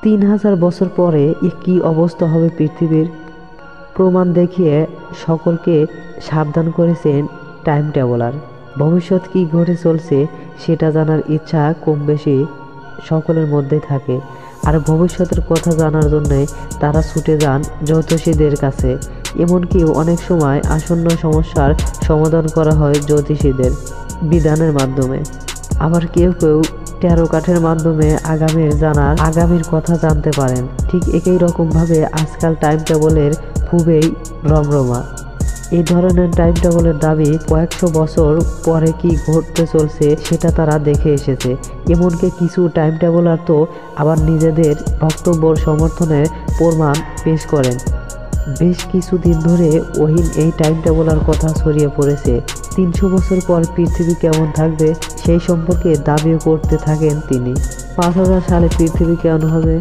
3000 বছর পরে কি অবস্থা হবে পৃথিবীর, প্রমাণ দেখিয়ে সকলকে সাবধান করেছেন টাইম ট্রাভেলার। ভবিষ্যৎ কি ঘটে চলছে সেটা জানার ইচ্ছা কম বেশি সকলের মধ্যে থাকে, আর ভবিষ্যতের কথা জানার জন্যে তারা ছুটে যান জ্যোতিষীদের কাছে। এমনকি অনেক সময় আসন্ন সমস্যার সমাধান করা হয় জ্যোতিষীদের বিধানের মাধ্যমে। আবার কেউ কেউ ট্যারো কাঠের মাধ্যমে আগামীর কথা জানতে পারেন। ঠিক একই রকমভাবে আজকাল টাইম ট্রাভেলের খুবই রমরমা। এই ধরনের টাইম ট্রাভেলের দাবি কয়েকশো বছর পরে কি ঘটতে চলছে সেটা তারা দেখে এসেছে। এমনকি কিছু টাইম ট্রাভেলার তো আবার নিজেদের বক্তব্যর সমর্থনের প্রমাণ পেশ করেন। বেশ কিছুদিন ধরে ওহিন এই টাইম ট্রাভেলার কথা ছড়িয়ে পড়েছে। 300 বছর পর পৃথিবী কেমন থাকবে সেই সম্পর্কে দাবিও করতে থাকেন তিনি। 5000 সালে পৃথিবী কেমন হবে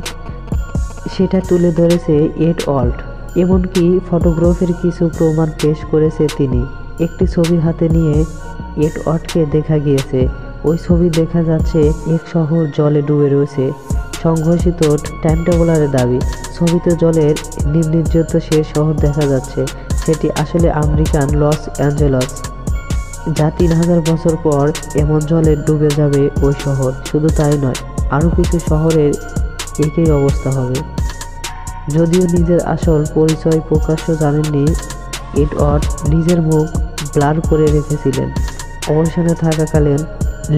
সেটা তুলে ধরেছে এড অল্ট। এমনকি ফটোগ্রাফের কিছু প্রমাণ পেশ করেছে তিনি। একটি ছবি হাতে নিয়ে এড অল্টকে দেখা গিয়েছে। ওই ছবি দেখা যাচ্ছে এক শহর জলে ডুবে রয়েছে। সংঘর্ষিত টাইম ট্রাভেলারের দাবি, ছবিতে জলের নির্মিত সে শহর দেখা যাচ্ছে, সেটি আসলে আমেরিকান লস অ্যাঞ্জেলস, যা 3000 বছর পর এমন জলে ডুবে যাবে ওই শহর। শুধু তাই নয়, আরও কিছু শহরের একই অবস্থা হবে। যদিও নিজের আসল পরিচয় প্রকাশ্য জানেননি, এড অল্ট নিজের মুখ ব্লার করে রেখেছিলেন। অবসরে থাকাকালীন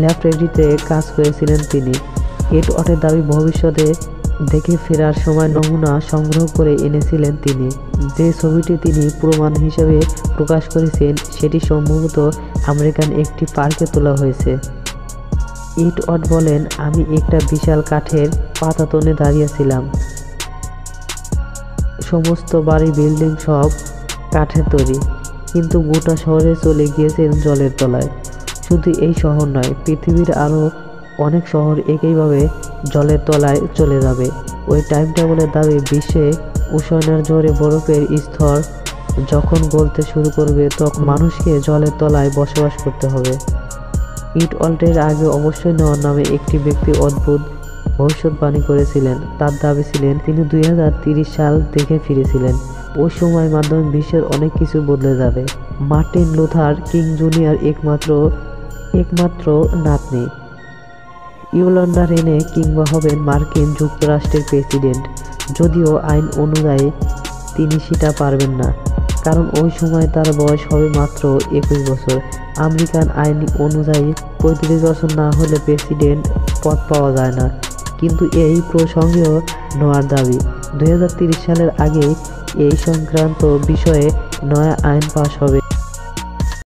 ল্যাবরেটরিতে কাজ করেছিলেন তিনি। এড অল্টের দাবি, ভবিষ্যতে দেখে ফেরার সময় নমুনা সংগ্রহ করে এনেছিলেন তিনি। যে ছবিটি তিনি প্রমাণ হিসেবে প্রকাশ করেছেন সেটি সম্ভবত আমেরিকান একটি পার্কে তোলা হয়েছে। এড অল্ট বলেন, আমি একটা বিশাল কাঠের পাতাতনে দাঁড়িয়েছিলাম। সমস্ত বাড়ি বিল্ডিং সব কাঠের তৈরি, কিন্তু গোটা শহরে চলে গিয়েছেন জলের তলায়। শুধু এই শহর নয়, পৃথিবীর আরও অনেক শহর একইভাবে জলের তলায় চলে যাবে। ওই টাইম ট্রাভেলের দাবি, বিশ্বে উষ্ণায়নের জোরে বরফের স্তর যখন গলতে শুরু করবে তখন মানুষকে জলের তলায় বসবাস করতে হবে। এড অল্টের আগে অবশ্যই নেওয়ার নামে একটি ব্যক্তি অদ্ভুত ভবিষ্যৎবাণী করেছিলেন। তার দাবি ছিলেন তিনি 2030 সাল দেখে ফিরেছিলেন। ওই সময়ের মাধ্যমে বিশ্বের অনেক কিছু বদলে যাবে। মার্টিন লুথার কিং জুনিয়র একমাত্র নাতনি। ইয়োলান্ডা রেনে কিংবা হবেন মার্কিন যুক্তরাষ্ট্রের প্রেসিডেন্ট, যদিও আইন অনুযায়ী তিনি সেটা পারবেন না, কারণ ওই সময় তার বয়স হবে মাত্র 21 বছর। আমেরিকান আইন অনুযায়ী 35 বছর না হলে প্রেসিডেন্ট পদ পাওয়া যায় না। কিন্তু এই প্রসঙ্গেও নেওয়ার দাবি, 2030 সালের আগে এই সংক্রান্ত বিষয়ে নয়া আইন পাস হবে।